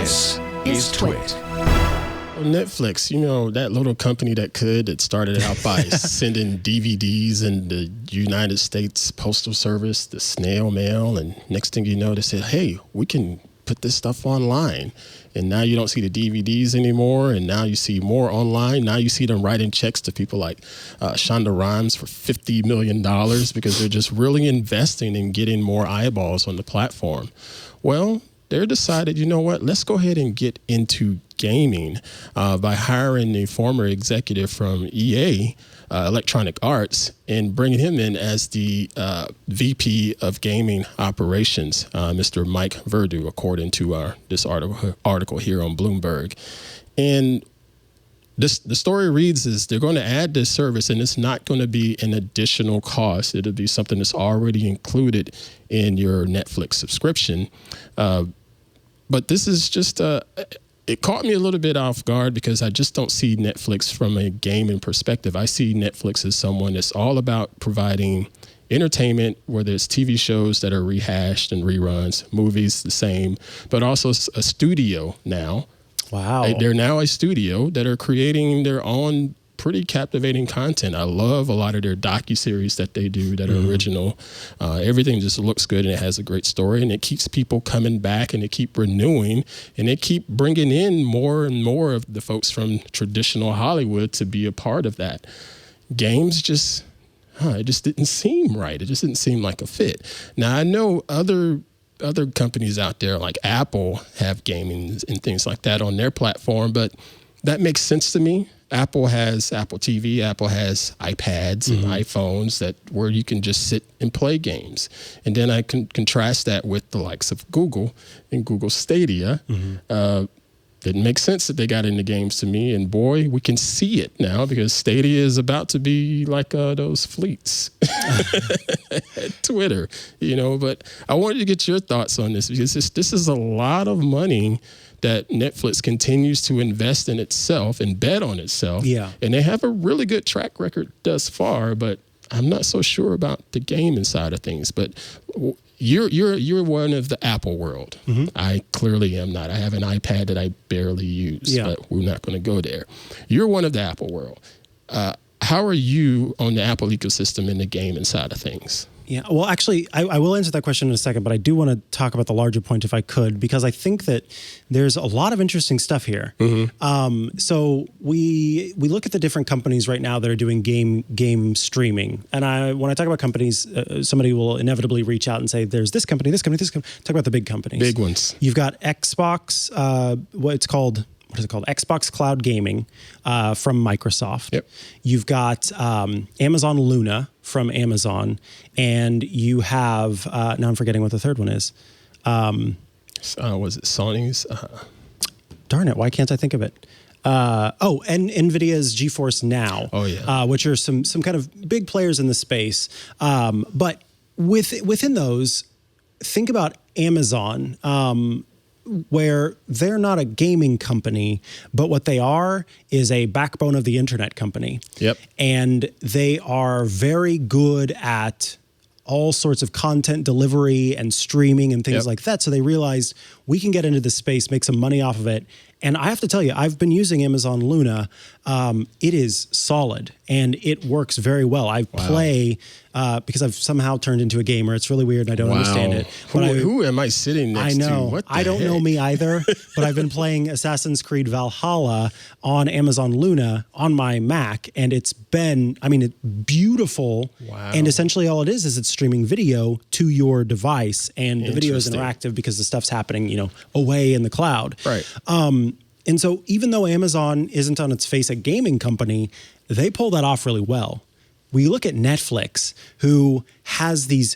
This is TWiT. Netflix, you know, that little company that started out by sending DVDs in the United States Postal Service, the snail mail, and next thing you know, they said, hey, we can put this stuff online. And now you don't see the DVDs anymore, and now you see more online. Now you see them writing checks to people like Shonda Rhimes for $50 million because they're just really investing in getting more eyeballs on the platform. Well, they decided, you know what, let's go ahead and get into gaming by hiring a former executive from EA, Electronic Arts, and bringing him in as the VP of Gaming Operations, Mr. Mike Verdu, according to this article here on Bloomberg. And the story reads is they're going to add this service, and it's not going to be an additional cost. It'll be something that's already included in your Netflix subscription. But this is just it caught me a little bit off guard because I just don't see Netflix from a gaming perspective. I see Netflix as someone that's all about providing entertainment, whether it's TV shows that are rehashed and reruns, movies the same, but also a studio now. Wow. They're now a studio that are creating their own pretty captivating content. I love a lot of their docuseries that they do that are original. Everything just looks good and it has a great story, and it keeps people coming back, and they keep renewing, and they keep bringing in more and more of the folks from traditional Hollywood to be a part of that. Games it just didn't seem right. It just didn't seem like a fit. Now, I know other companies out there like Apple have gaming and things like that on their platform, but that makes sense to me. Apple has Apple TV, Apple has iPads and iPhones where you can just sit and play games. And then I can contrast that with the likes of Google and Google Stadia. Didn't make sense that they got into games to me. And boy, we can see it now because Stadia is about to be like those fleets at Twitter, you know. But I wanted to get your thoughts on this because this is a lot of money that Netflix continues to invest in itself and bet on itself. Yeah. And they have a really good track record thus far, but I'm not so sure about the gaming side of things. But you're one of the Apple world. I clearly am not. I have an iPad that I barely use, but we're not going to go there. You're one of the Apple world. How are you on the Apple ecosystem in the gaming side of things? Yeah, well, actually, I will answer that question in a second, but I do want to talk about the larger point if I could, because I think that there's a lot of interesting stuff here. So we look at the different companies right now that are doing game streaming. And when I talk about companies, somebody will inevitably reach out and say, there's this company, this company, this company. Talk about the big companies. Big ones. You've got Xbox, what is it called? Xbox Cloud Gaming from Microsoft. Yep. You've got Amazon Luna from Amazon, and you have now I'm forgetting what the third one is. Was it Sony's? Darn it! Why can't I think of it? And NVIDIA's GeForce Now. Oh yeah. Which are some kind of big players in the space. But within those, think about Amazon. Where they're not a gaming company, but what they are is a backbone of the internet company. Yep. And they are very good at all sorts of content delivery and streaming and things like that. So they realized we can get into this space, make some money off of it. And I have to tell you, I've been using Amazon Luna. It is solid and it works very well. I play because I've somehow turned into a gamer. It's really weird and I don't understand it. But who am I sitting next to? I know. What the I don't heck? know me either, but I've been playing Assassin's Creed Valhalla on Amazon Luna on my Mac, and it's beautiful. Wow. And essentially all it is it's streaming video to your device, and the video is interactive because the stuff's happening, away in the cloud. Right. And so even though Amazon isn't on its face a gaming company, they pull that off really well. We look at Netflix, who has these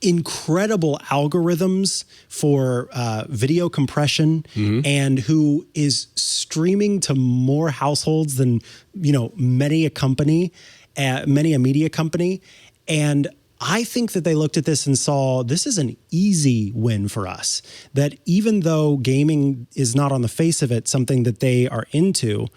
incredible algorithms for video compression and who is streaming to more households than, many a media company. And I think that they looked at this and saw this is an easy win for us. That even though gaming is not on the face of it something that they are into,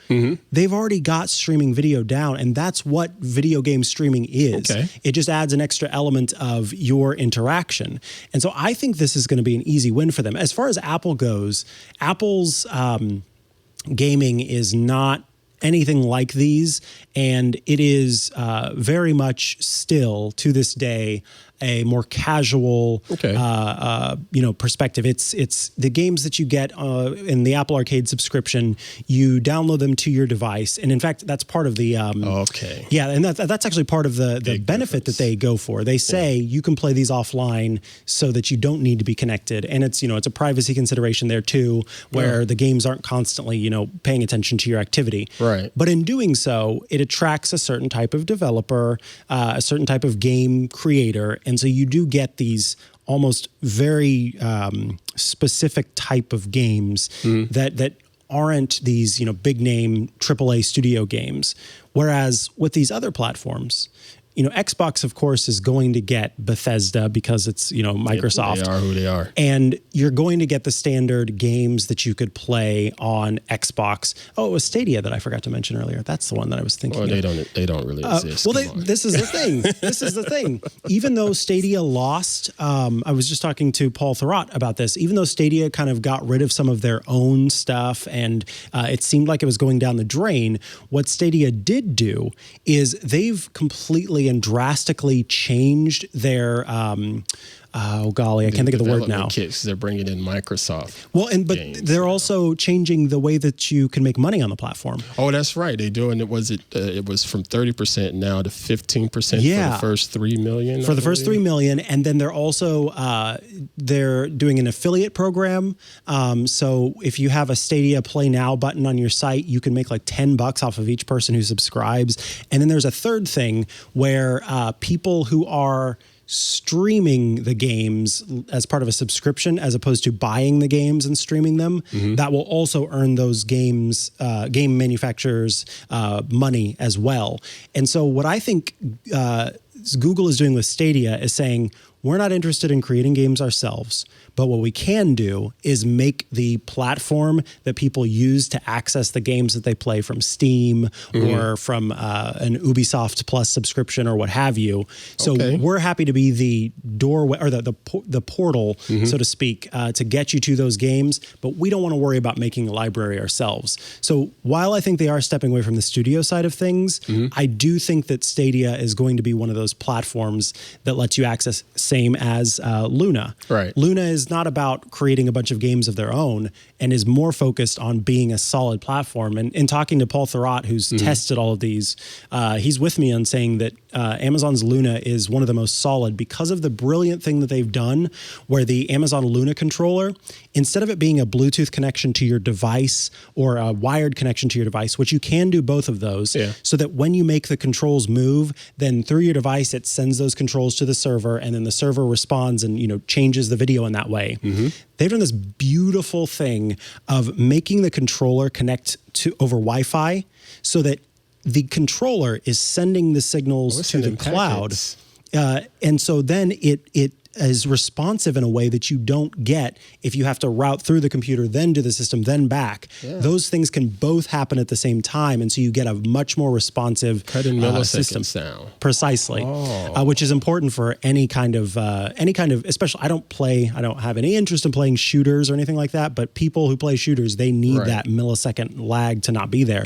they've already got streaming video down, and that's what video game streaming is. Okay. It just adds an extra element of your interaction. And so I think this is going to be an easy win for them. As far as Apple goes, Apple's gaming is not anything like these, and it is very much still to this day a more casual, perspective. It's the games that you get in the Apple Arcade subscription. You download them to your device, and in fact, that's part of the and that's actually part of the benefit that they go for. They say you can play these offline so that you don't need to be connected, and it's a privacy consideration there too, where the games aren't constantly paying attention to your activity. Right. But in doing so, it attracts a certain type of developer, a certain type of game creator. And so you do get these almost very specific type of games that aren't these big name AAA studio games. Whereas with these other platforms, Xbox, of course, is going to get Bethesda because it's, Microsoft. They are who they are. And you're going to get the standard games that you could play on Xbox. Oh, it was Stadia that I forgot to mention earlier. That's the one that I was thinking of. They don't really exist. This is the thing. This is the thing. Even though Stadia lost, I was just talking to Paul Thurrott about this, even though Stadia kind of got rid of some of their own stuff and it seemed like it was going down the drain, what Stadia did do is they've completely and drastically changed their I can't think of the word now. Kits, they're bringing in Microsoft. Well, but they're also changing the way that you can make money on the platform. Oh, that's right. They're doing it. It was from 30% now to 15% for the first 3 million. For the first 3 million, and then they're also they're doing an affiliate program. So if you have a Stadia Play Now button on your site, you can make like $10 off of each person who subscribes. And then there's a third thing where people who are streaming the games as part of a subscription as opposed to buying the games and streaming them, that will also earn those game manufacturers money as well. And so what I think Google is doing with Stadia is saying, we're not interested in creating games ourselves, but what we can do is make the platform that people use to access the games that they play from Steam or from an Ubisoft Plus subscription or what have you. So we're happy to be the doorway or the portal, so to speak, to get you to those games, but we don't want to worry about making a library ourselves. So while I think they are stepping away from the studio side of things, I do think that Stadia is going to be one of those platforms that lets you access same as Luna. Right. Luna is not about creating a bunch of games of their own and is more focused on being a solid platform. And in talking to Paul Thurrott, who's tested all of these, he's with me on saying that Amazon's Luna is one of the most solid because of the brilliant thing that they've done where the Amazon Luna controller, instead of it being a Bluetooth connection to your device or a wired connection to your device, which you can do both of those, so that when you make the controls move, then through your device, it sends those controls to the server and then the server responds and changes the video in that way. They've done this beautiful thing of making the controller connect to over Wi-Fi so that the controller is sending the signals to the cloud. And so then it is responsive in a way that you don't get if you have to route through the computer, then to the system, then back. Those things can both happen at the same time, and so you get a much more responsive system. Precisely, which is important for any kind of, especially I don't have any interest in playing shooters or anything like that, but people who play shooters, they need that millisecond lag to not be there.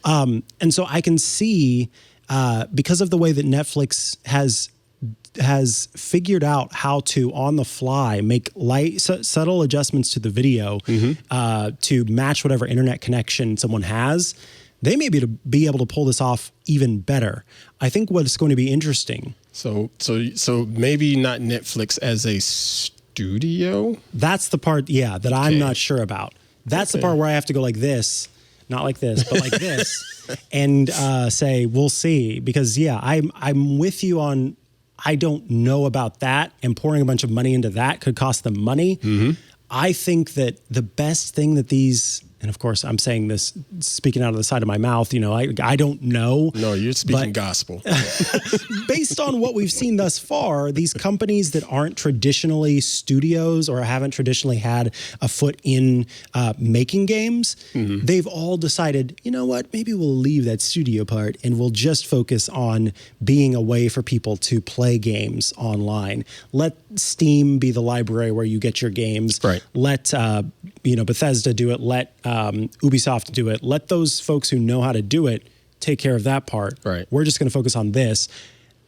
And so I can see, because of the way that Netflix has figured out how to on the fly make subtle adjustments to the video to match whatever internet connection someone has, they may be able to pull this off even better. I think what's going to be interesting. So maybe not Netflix as a studio. That's the part, that I'm not sure about. That's the part where I have to go like this, not like this, but like this, and say we'll see. Because I'm with you on. I don't know about that, and pouring a bunch of money into that could cost them money. I think that the best thing that these and of course I'm saying this speaking out of the side of my mouth, I don't know. No, you're speaking gospel. Based on what we've seen thus far, these companies that aren't traditionally studios or haven't traditionally had a foot in making games, they've all decided, you know what, maybe we'll leave that studio part and we'll just focus on being a way for people to play games online. Let Steam be the library where you get your games. Right. Let Bethesda do it. Let Ubisoft do it. Let those folks who know how to do it take care of that part. Right. We're just going to focus on this.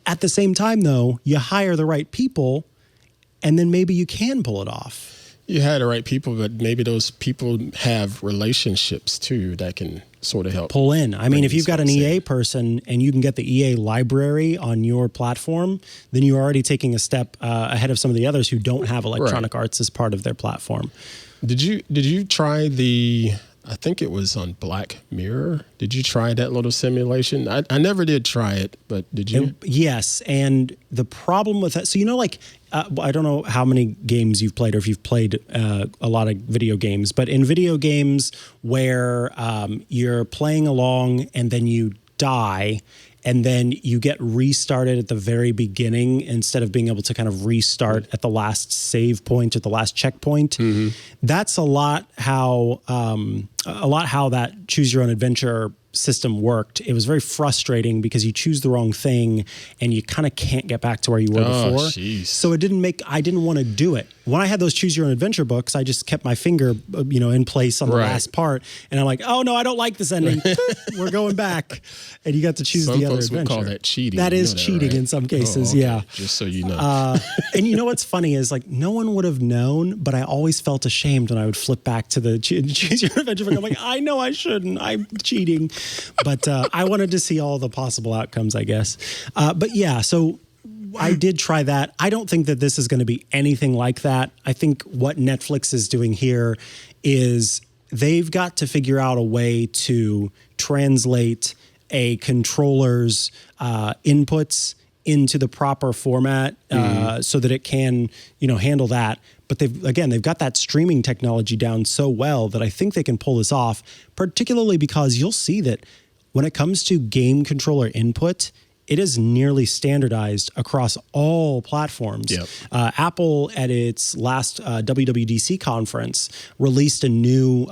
At the same time, though, you hire the right people, and then maybe you can pull it off. You hire the right people, but maybe those people have relationships too that can sort of help pull in. I mean, if you've got an EA person and you can get the EA library on your platform, then you're already taking a step ahead of some of the others who don't have Electronic Arts as part of their platform. Did you try I think it was on Black Mirror. Did you try that little simulation? I never did try it, but did you? Yes. And the problem with that, so I don't know how many games you've played or if you've played a lot of video games, but in video games where you're playing along and then you die and then you get restarted at the very beginning instead of being able to kind of restart at the last save point, at the last checkpoint. That's a lot how that choose your own adventure system worked. It was very frustrating because you choose the wrong thing and you kind of can't get back to where you were before. Geez. So I didn't want to do it. When I had those choose your own adventure books, I just kept my finger, in place on the last part. And I'm like, oh no, I don't like this ending. We're going back. And you got to choose the other adventure. Some folks would call that cheating. That is cheating in some cases. Yeah. Just so you know. And you know what's funny is no one would have known, but I always felt ashamed when I would flip back to the choose your adventure book. I'm like, I know I shouldn't. I'm cheating. But I wanted to see all the possible outcomes, I guess. But yeah, so I did try that. I don't think that this is going to be anything like that. I think what Netflix is doing here is they've got to figure out a way to translate a controller's inputs into the proper format so that it can, handle that. But they've got that streaming technology down so well that I think they can pull this off, particularly because you'll see that when it comes to game controller input, it is nearly standardized across all platforms. Yep. Apple, at its last WWDC conference, released a new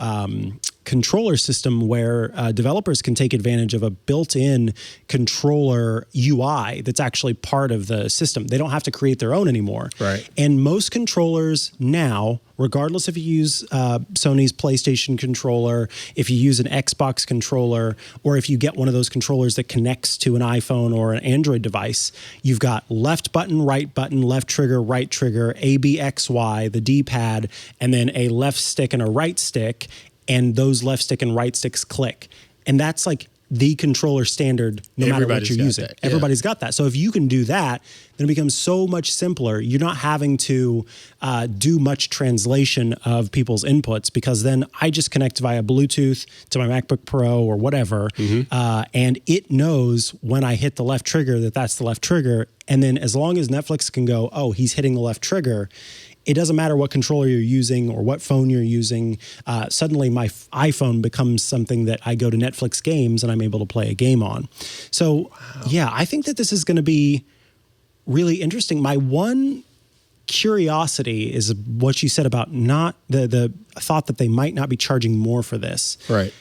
controller system where developers can take advantage of a built-in controller UI that's actually part of the system. They don't have to create their own anymore. Right. And most controllers now, regardless if you use Sony's PlayStation controller, if you use an Xbox controller, or if you get one of those controllers that connects to an iPhone or an Android device, you've got left button, left trigger, right trigger, A, B, X, Y, the D-pad, and then a left stick and a right stick, and those left stick and right sticks click. And that's the controller standard no matter what you're using. That, yeah. Everybody's got that. So if you can do that, then it becomes so much simpler. You're not having to do much translation of people's inputs, because then I just connect via Bluetooth to my MacBook Pro or whatever, and it knows when I hit the left trigger that's the left trigger. And then as long as Netflix can go, oh, he's hitting the left trigger, it doesn't matter what controller you're using or what phone you're using. Suddenly, my iPhone becomes something that I go to Netflix games and I'm able to play a game on. So, yeah, I think that this is going to be really interesting. My one curiosity is what you said about not the thought that they might not be charging more for this. Right.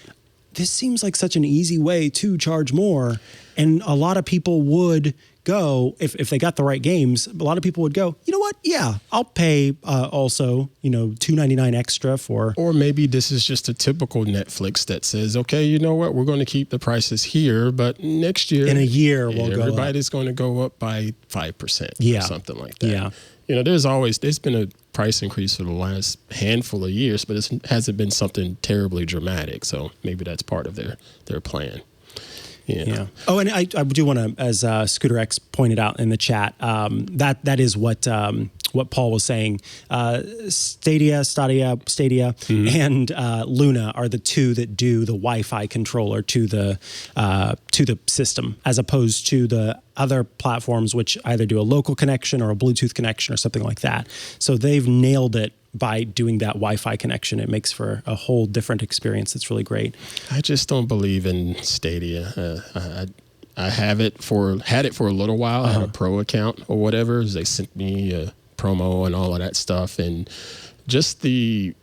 This seems like such an easy way to charge more, and a lot of people would go, if they got the right games, a lot of people would go, you know what? Yeah, I'll pay also, $2.99 extra for. Or maybe this is just a typical Netflix that says, okay, you know what? We're going to keep the prices here, but next year, in a year, we'll go up. Everybody's going to go up by 5% or something like that. Yeah. There's been a price increase for the last handful of years, but it hasn't been something terribly dramatic. So maybe that's part of their plan. Yeah. Oh, and I do want to, as Scooter X pointed out in the chat, that is what Paul was saying. Stadia, and Luna are the two that do the Wi-Fi controller to the system, as opposed to the other platforms which either do a local connection or a Bluetooth connection or something like that. So they've nailed it by doing that Wi-Fi connection. It makes for a whole different experience. It's really great. I just don't believe in Stadia. I had it for a little while. I had a pro account or whatever. They sent me a promo and all of that stuff, and just the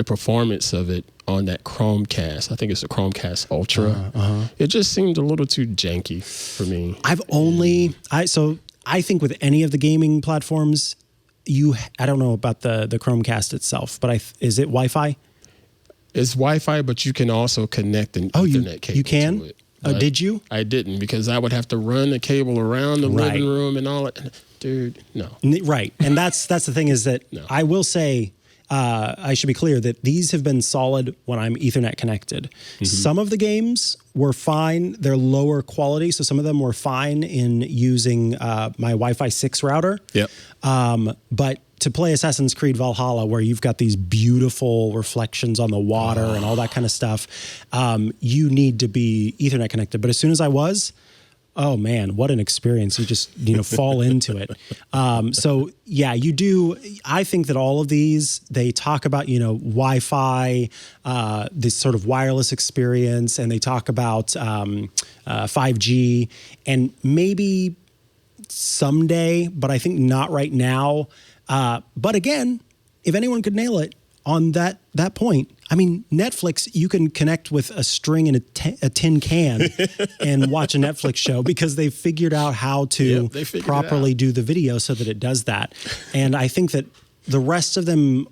performance of it on that Chromecast. I think it's a Chromecast Ultra. It just seemed a little too janky for me. I think with any of the gaming platforms, I don't know about the Chromecast itself, but is it Wi-Fi? It's Wi-Fi, but you can also connect an Ethernet cable. You can? To it. Did you? I didn't, because I would have to run the cable around the living room and all that. Dude, no. Right. And that's the thing, is that I will say, I should be clear that these have been solid when I'm Ethernet connected. Some of the games were fine. They're lower quality. So some of them were fine in using my Wi-Fi 6 router. Yep. But to play Assassin's Creed Valhalla, where you've got these beautiful reflections on the water and all that kind of stuff, you need to be Ethernet connected. But as soon as I was, oh man, what an experience. You just, fall into it. So yeah, you do. I think that all of these, they talk about, Wi-Fi, this sort of wireless experience, and they talk about 5G, and maybe someday, but I think not right now. But again, if anyone could nail it on that point, I mean, Netflix, you can connect with a string and a tin can and watch a Netflix show, because they've figured out how to properly do the video so that it does that. And I think that the rest of them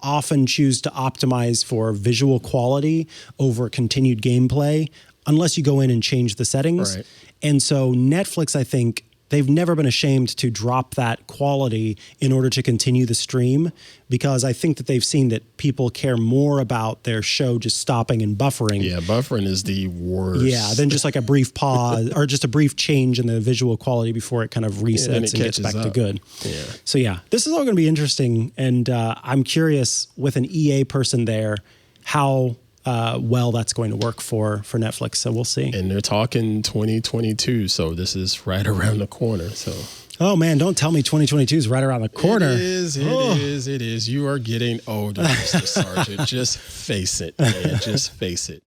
often choose to optimize for visual quality over continued gameplay, unless you go in and change the settings. Right. And so Netflix, I think, they've never been ashamed to drop that quality in order to continue the stream, because I think that they've seen that people care more about their show just stopping and buffering. Yeah, buffering is the worst. Yeah, than just like a brief pause or just a brief change in the visual quality before it kind of resets and gets back to good. Yeah. So yeah, this is all going to be interesting, and I'm curious, with an EA person there, how well that's going to work for Netflix. So we'll see. And they're talking 2022, so this is right around the corner. So, oh man, don't tell me 2022 is right around the corner. It is. You are getting older, Mr. Sargent. Just face it, man. Just face it.